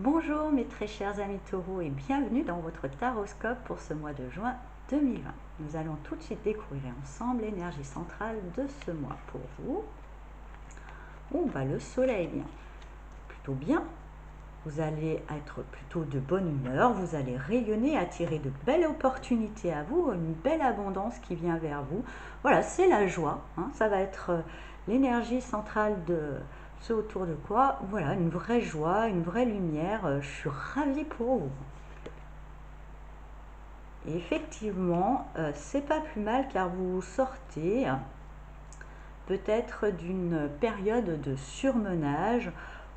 Bonjour mes très chers amis taureaux et bienvenue dans votre taroscope pour ce mois de juin 2020. Nous allons tout de suite découvrir ensemble l'énergie centrale de ce mois pour vous. Le soleil vient plutôt bien, vous allez être plutôt de bonne humeur, vous allez rayonner, attirer de belles opportunités à vous, une belle abondance qui vient vers vous. Voilà, c'est la joie, ça va être l'énergie centrale de ce autour de quoi, voilà, une vraie joie, une vraie lumière, je suis ravie pour vous. Et effectivement, c'est pas plus mal car vous sortez peut-être d'une période de surmenage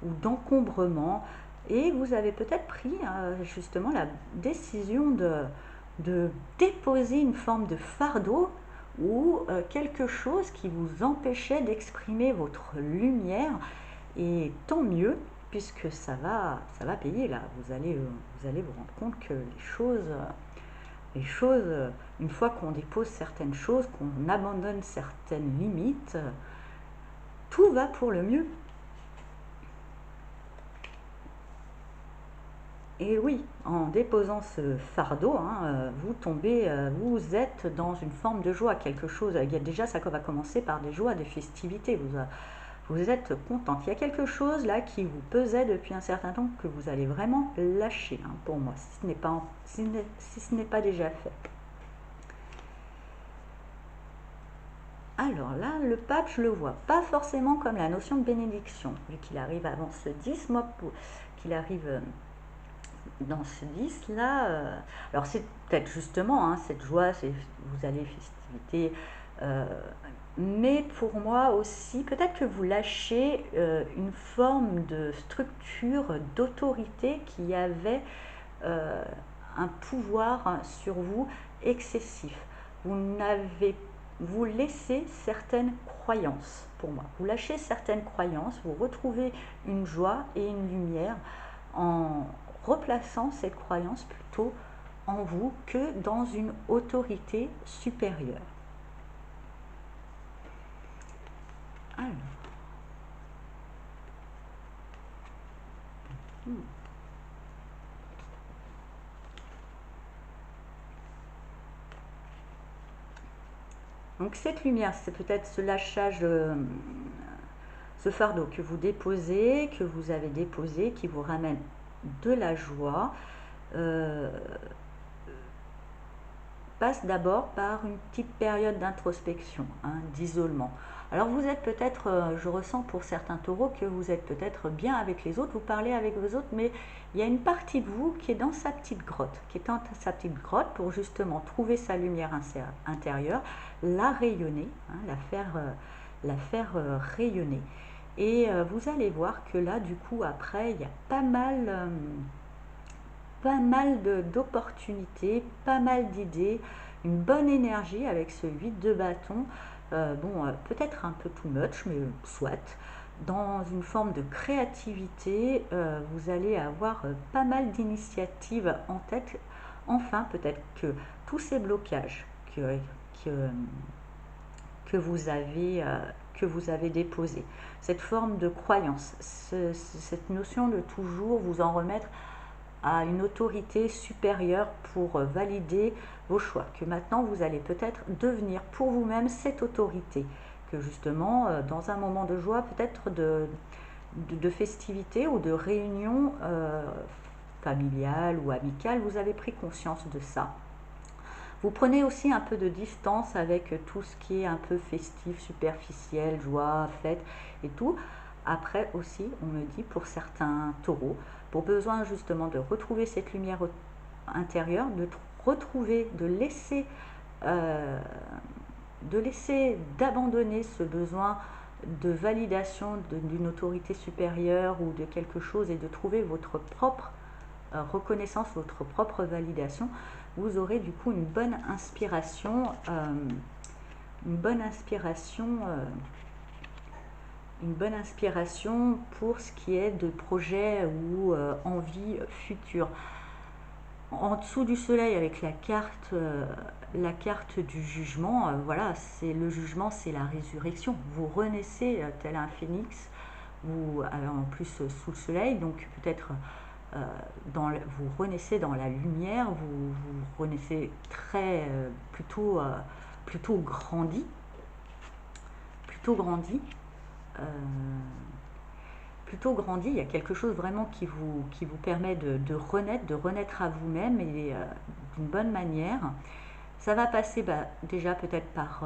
ou d'encombrement et vous avez peut-être pris justement la décision de déposer une forme de fardeau ou quelque chose qui vous empêchait d'exprimer votre lumière, et tant mieux puisque ça va payer là, vous allez vous rendre compte que les choses, une fois qu'on dépose certaines choses, qu'on abandonne certaines limites, tout va pour le mieux. Et oui, en déposant ce fardeau, vous êtes dans une forme de joie, quelque chose. Déjà, ça va commencer par des joies, des festivités. Vous êtes contente. Il y a quelque chose là qui vous pesait depuis un certain temps que vous allez vraiment lâcher, pour moi, si ce n'est pas déjà fait. Alors là, le pape, je le vois pas forcément comme la notion de bénédiction, vu qu'il arrive avant ce 10, moi, qu'il arrive dans ce 10 là. Alors c'est peut-être justement cette joie, vous allez festivité, euh, mais pour moi aussi, peut-être que vous lâchez une forme de structure, d'autorité qui avait euh, un pouvoir sur vous excessif. Vous n'avez vous laissez certaines croyances, pour moi. Vous lâchez certaines croyances, vous retrouvez une joie et une lumière en replaçant cette croyance plutôt en vous que dans une autorité supérieure. Alors, hmm. Donc cette lumière, c'est peut-être ce lâchage, ce fardeau que vous déposez, que vous avez déposé, qui vous ramène de la joie, euh, passe d'abord par une petite période d'introspection, d'isolement. Alors vous êtes peut-être, je ressens pour certains taureaux que vous êtes peut-être bien avec les autres, vous parlez avec vos autres, mais il y a une partie de vous qui est dans sa petite grotte, pour justement trouver sa lumière intérieure, la rayonner, la faire rayonner. Et vous allez voir que là, du coup, après, il y a pas mal d'opportunités, pas mal d'idées, une bonne énergie avec ce 8 de bâton. Peut-être un peu too much, mais soit. Dans une forme de créativité, vous allez avoir pas mal d'initiatives en tête. Enfin, peut-être que tous ces blocages que, que vous avez déposés, cette forme de croyance, cette notion de toujours vous en remettre à une autorité supérieure pour valider vos choix, que maintenant vous allez peut-être devenir pour vous-même cette autorité, que justement dans un moment de joie, peut-être de festivité ou de réunion familiale ou amicale, vous avez pris conscience de ça. Vous prenez aussi un peu de distance avec tout ce qui est un peu festif, superficiel, joie, fête et tout. Après aussi, on me dit pour certains taureaux, pour besoin justement de retrouver cette lumière intérieure, de retrouver, euh, d'abandonner ce besoin de validation d'une autorité supérieure ou de quelque chose et de trouver votre propre reconnaissance, votre propre validation, vous aurez du coup une bonne inspiration, pour ce qui est de projets ou envies futures. En dessous du soleil avec la carte du jugement, voilà, c'est le jugement, c'est la résurrection. Vous renaissez tel un phénix, vous en plus sous le soleil, donc peut-être vous renaissez dans la lumière, vous renaissez plutôt grandi, plutôt grandi. Euh, Plutôt grandi, il y a quelque chose vraiment qui vous permet de renaître à vous-même et d'une bonne manière. Ça va passer déjà peut-être par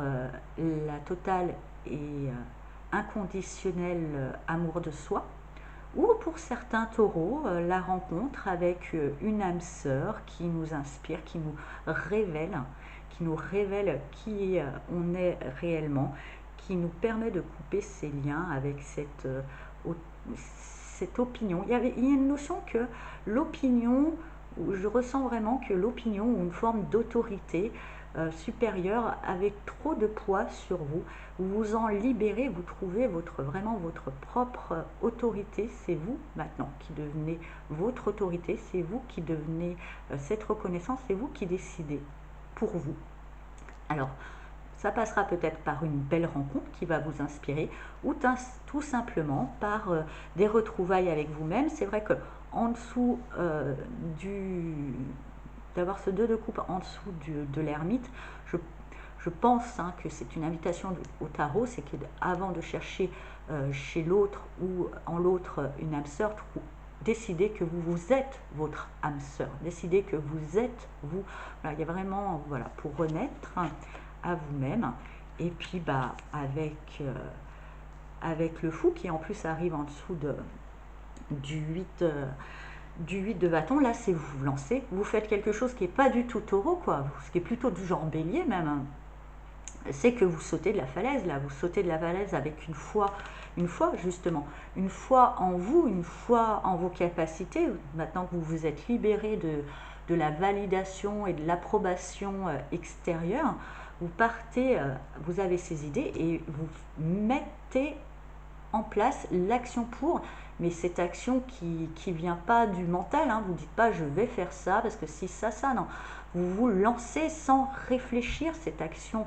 la totale et inconditionnelle amour de soi, ou pour certains taureaux, la rencontre avec une âme sœur qui nous inspire, qui nous révèle qui on est réellement, qui nous permet de couper ces liens avec cette opinion. Il y a une notion que l'opinion, je ressens vraiment que l'opinion ou une forme d'autorité supérieure avec trop de poids sur vous, vous vous en libérez, vous trouvez vraiment votre propre autorité, c'est vous maintenant qui devenez votre autorité, c'est vous qui devenez cette reconnaissance, c'est vous qui décidez pour vous. Alors, ça passera peut-être par une belle rencontre qui va vous inspirer ou tout simplement par des retrouvailles avec vous-même. C'est vrai que en dessous d'avoir ce 2 de coupe en dessous de l'ermite, je pense que c'est une invitation au tarot, c'est qu'avant de chercher chez l'autre ou en l'autre une âme sœur, décidez que vous êtes votre âme sœur, décidez que vous êtes vous. Voilà, il y a vraiment, voilà, pour renaître à vous-même. Et puis avec le fou qui en plus arrive en dessous du 8 de bâton, là c'est vous vous lancez, vous faites quelque chose qui n'est pas du tout taureau, quoi, ce qui est plutôt du genre bélier même, c'est que vous sautez de la falaise, là, vous sautez de la falaise avec une foi justement, une foi en vous, une foi en vos capacités, maintenant que vous vous êtes libéré de la validation et de l'approbation extérieure, vous partez, vous avez ces idées et vous mettez en place l'action pour, mais cette action qui vient pas du mental, vous dites pas je vais faire ça parce que si ça, non, vous vous lancez sans réfléchir, cette action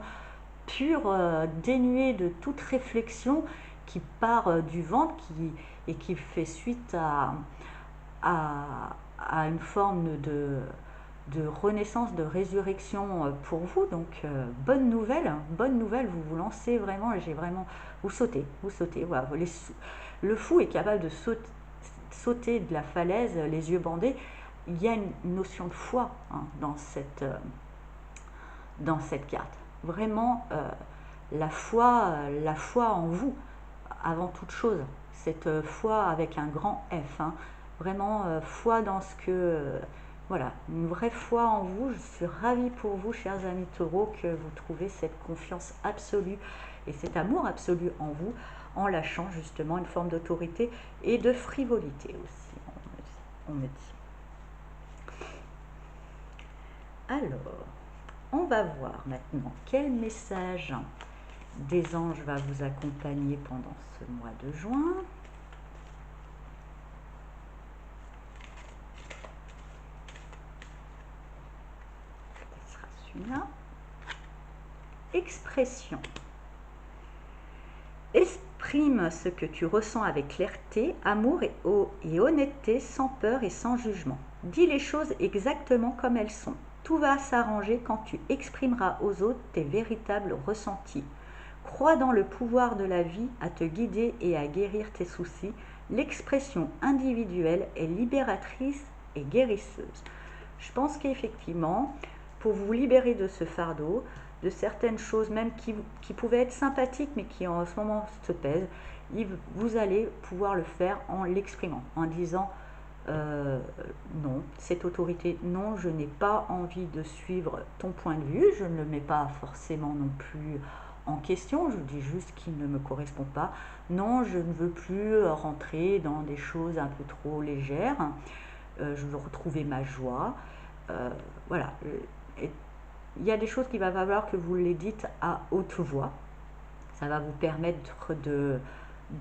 pure, dénuée de toute réflexion qui part du ventre et qui fait suite à une forme de renaissance, de résurrection pour vous. Donc bonne nouvelle, vous vous lancez vraiment, vous sautez, voilà. Le fou est capable de sauter de la falaise, les yeux bandés. Il y a une notion de foi dans cette carte. Vraiment la foi en vous, avant toute chose. Cette foi avec un grand F. Vraiment foi dans ce que... voilà, une vraie foi en vous. Je suis ravie pour vous, chers amis taureaux, que vous trouvez cette confiance absolue et cet amour absolu en vous, en lâchant justement une forme d'autorité et de frivolité aussi, on me dit. Alors, on va voir maintenant quel message des anges va vous accompagner pendant ce mois de juin. Ce sera celui-là. Expression. Exprime ce que tu ressens avec clarté, amour et honnêteté, sans peur et sans jugement. Dis les choses exactement comme elles sont. Tout va s'arranger quand tu exprimeras aux autres tes véritables ressentis. Crois dans le pouvoir de la vie à te guider et à guérir tes soucis. L'expression individuelle est libératrice et guérisseuse. Je pense qu'effectivement, pour vous libérer de ce fardeau, de certaines choses même qui pouvaient être sympathiques mais qui en ce moment se pèsent, vous allez pouvoir le faire en l'exprimant, en disant non, cette autorité, non, je n'ai pas envie de suivre ton point de vue, je ne le mets pas forcément non plus en question, je dis juste qu'il ne me correspond pas. Non, je ne veux plus rentrer dans des choses un peu trop légères, je veux retrouver ma joie. Voilà. Il y a des choses qu'il va falloir que vous les dites à haute voix. Ça va vous permettre de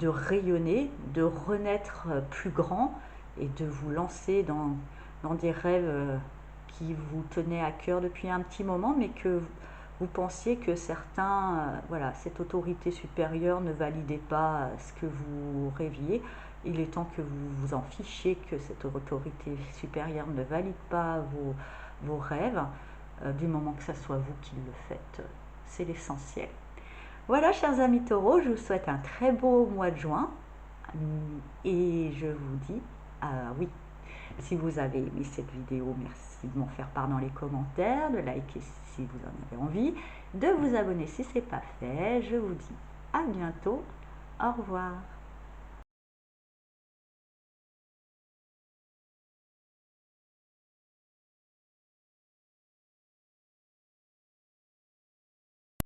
rayonner, de renaître plus grand et de vous lancer dans des rêves qui vous tenaient à cœur depuis un petit moment, mais que vous pensiez que certains, voilà, cette autorité supérieure ne validait pas ce que vous rêviez. Il est temps que vous vous en fichiez, que cette autorité supérieure ne valide pas vos rêves, du moment que ce soit vous qui le faites. C'est l'essentiel. Voilà, chers amis taureaux, je vous souhaite un très beau mois de juin et je vous dis, oui, si vous avez aimé cette vidéo, merci de m'en faire part dans les commentaires, de liker si vous en avez envie, de vous abonner si ce n'est pas fait. Je vous dis à bientôt, au revoir.